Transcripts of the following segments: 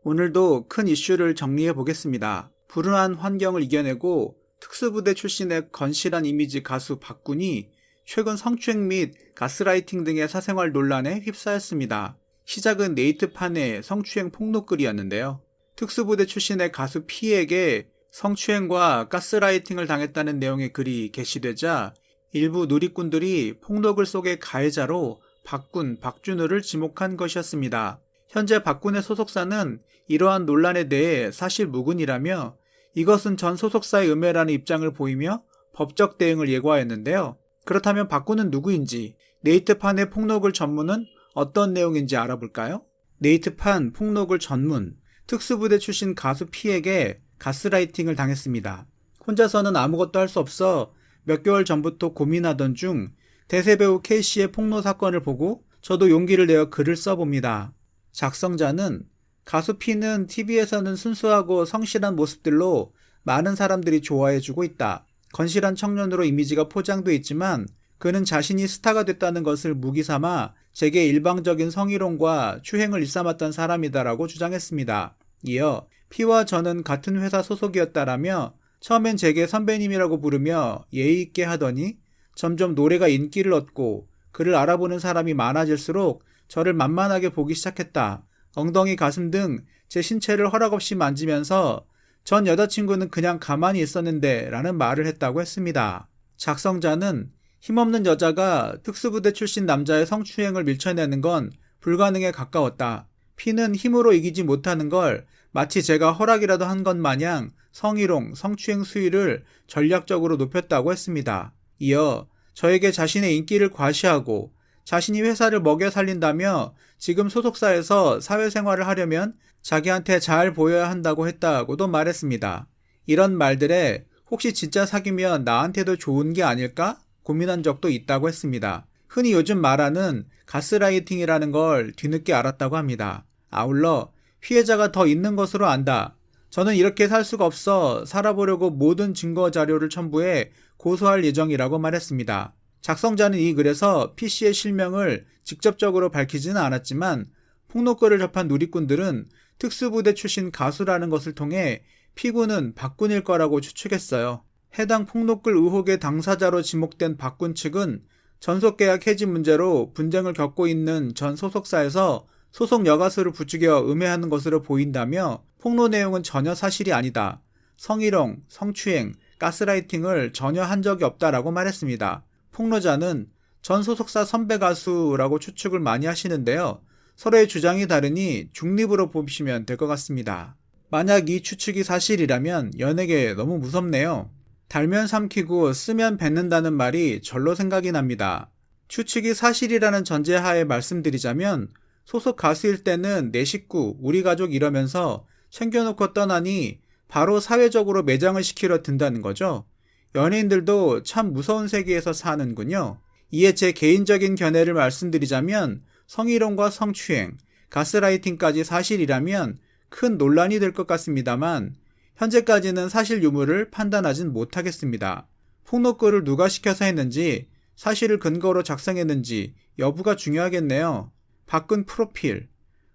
오늘도 큰 이슈를 정리해 보겠습니다. 불운한 환경을 이겨내고 특수부대 출신의 건실한 이미지 가수 박군이 최근 성추행 및 가스라이팅 등의 사생활 논란에 휩싸였습니다. 시작은 네이트판의 성추행 폭로글이었는데요. 특수부대 출신의 가수 P에게 성추행과 가스라이팅을 당했다는 내용의 글이 게시되자 일부 누리꾼들이 폭로글 속의 가해자로 박군, 박준우를 지목한 것이었습니다. 현재 박군의 소속사는 이러한 논란에 대해 사실 무근이라며 이것은 전 소속사의 음해라는 입장을 보이며 법적 대응을 예고하였는데요. 그렇다면 박군은 누구인지, 네이트판의 폭로글 전문은 어떤 내용인지 알아볼까요? 네이트판 폭로글 전문, 특수부대 출신 가수 P에게 가스라이팅을 당했습니다. 혼자서는 아무것도 할 수 없어 몇 개월 전부터 고민하던 중 대세배우 K씨의 폭로 사건을 보고 저도 용기를 내어 글을 써봅니다. 작성자는 가수 P는 TV에서는 순수하고 성실한 모습들로 많은 사람들이 좋아해주고 있다. 건실한 청년으로 이미지가 포장돼 있지만 그는 자신이 스타가 됐다는 것을 무기삼아 제게 일방적인 성희롱과 추행을 일삼았던 사람이다라고 주장했습니다. 이어 P와 저는 같은 회사 소속이었다라며 처음엔 제게 선배님이라고 부르며 예의 있게 하더니 점점 노래가 인기를 얻고 그를 알아보는 사람이 많아질수록 저를 만만하게 보기 시작했다. 엉덩이, 가슴 등 제 신체를 허락 없이 만지면서 전 여자친구는 그냥 가만히 있었는데 라는 말을 했다고 했습니다. 작성자는 힘없는 여자가 특수부대 출신 남자의 성추행을 밀쳐내는 건 불가능에 가까웠다. P는 힘으로 이기지 못하는 걸 마치 제가 허락이라도 한 것 마냥 성희롱, 성추행 수위를 전략적으로 높였다고 했습니다. 이어 저에게 자신의 인기를 과시하고 자신이 회사를 먹여 살린다며 지금 소속사에서 사회생활을 하려면 자기한테 잘 보여야 한다고 했다고도 말했습니다. 이런 말들에 혹시 진짜 사귀면 나한테도 좋은 게 아닐까? 고민한 적도 있다고 했습니다. 흔히 요즘 말하는 가스라이팅이라는 걸 뒤늦게 알았다고 합니다. 아울러 피해자가 더 있는 것으로 안다. 저는 이렇게 살 수가 없어 살아보려고 모든 증거 자료를 첨부해 고소할 예정이라고 말했습니다. 작성자는 이 글에서 P씨의 실명을 직접적으로 밝히지는 않았지만 폭로글을 접한 누리꾼들은 특수부대 출신 가수라는 것을 통해 P군은 박군일 거라고 추측했어요. 해당 폭로글 의혹의 당사자로 지목된 박군 측은 전속계약 해지 문제로 분쟁을 겪고 있는 전 소속사에서 소속 여가수를 부추겨 음해하는 것으로 보인다며 폭로 내용은 전혀 사실이 아니다. 성희롱, 성추행, 가스라이팅을 전혀 한 적이 없다라고 말했습니다. 폭로자는 전 소속사 선배 가수라고 추측을 많이 하시는데요. 서로의 주장이 다르니 중립으로 보시면 될 것 같습니다. 만약 이 추측이 사실이라면 연예계 너무 무섭네요. 달면 삼키고 쓰면 뱉는다는 말이 절로 생각이 납니다. 추측이 사실이라는 전제하에 말씀드리자면 소속 가수일 때는 내 식구, 우리 가족 이러면서 챙겨놓고 떠나니 바로 사회적으로 매장을 시키러 든다는 거죠. 연예인들도 참 무서운 세계에서 사는군요. 이에 제 개인적인 견해를 말씀드리자면 성희롱과 성추행, 가스라이팅까지 사실이라면 큰 논란이 될 것 같습니다만 현재까지는 사실 유무를 판단하진 못하겠습니다. 폭로글을 누가 시켜서 했는지, 사실을 근거로 작성했는지 여부가 중요하겠네요. 박군 프로필.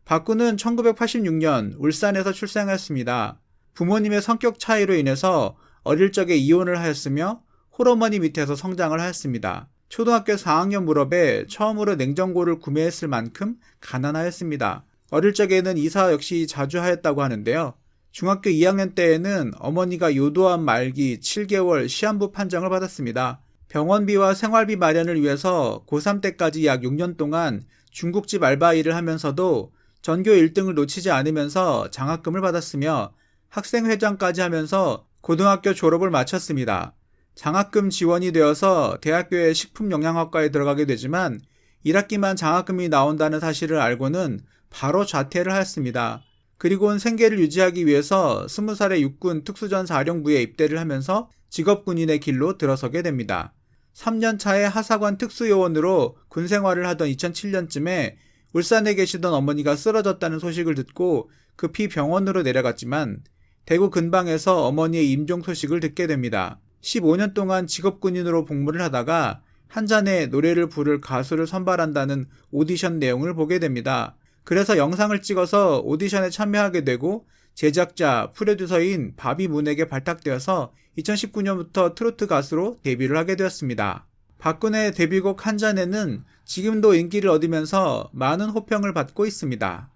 박군은 1986년 울산에서 출생하였습니다. 부모님의 성격 차이로 인해서 어릴 적에 이혼을 하였으며 홀어머니 밑에서 성장을 하였습니다. 초등학교 4학년 무렵에 처음으로 냉장고를 구매했을 만큼 가난하였습니다. 어릴 적에는 이사 역시 자주 하였다고 하는데요. 중학교 2학년 때에는 어머니가 요도암 말기 7개월 시한부 판정을 받았습니다. 병원비와 생활비 마련을 위해서 고3 때까지 약 6년 동안 중국집 알바 일을 하면서도 전교 1등을 놓치지 않으면서 장학금을 받았으며 학생회장까지 하면서 고등학교 졸업을 마쳤습니다. 장학금 지원이 되어서 대학교의 식품영양학과에 들어가게 되지만 1학기만 장학금이 나온다는 사실을 알고는 바로 자퇴를 하였습니다. 그리고는 생계를 유지하기 위해서 20살에 육군 특수전 사령부에 입대를 하면서 직업군인의 길로 들어서게 됩니다. 3년 차에 하사관 특수요원으로 군생활을 하던 2007년쯤에 울산에 계시던 어머니가 쓰러졌다는 소식을 듣고 급히 병원으로 내려갔지만 대구 근방에서 어머니의 임종 소식을 듣게 됩니다. 15년 동안 직업군인으로 복무를 하다가 한 잔의 노래를 부를 가수를 선발한다는 오디션 내용을 보게 됩니다. 그래서 영상을 찍어서 오디션에 참여하게 되고 제작자, 프로듀서인 바비 문에게 발탁되어서 2019년부터 트로트 가수로 데뷔를 하게 되었습니다. 박군의 데뷔곡 한 잔에는 지금도 인기를 얻으면서 많은 호평을 받고 있습니다.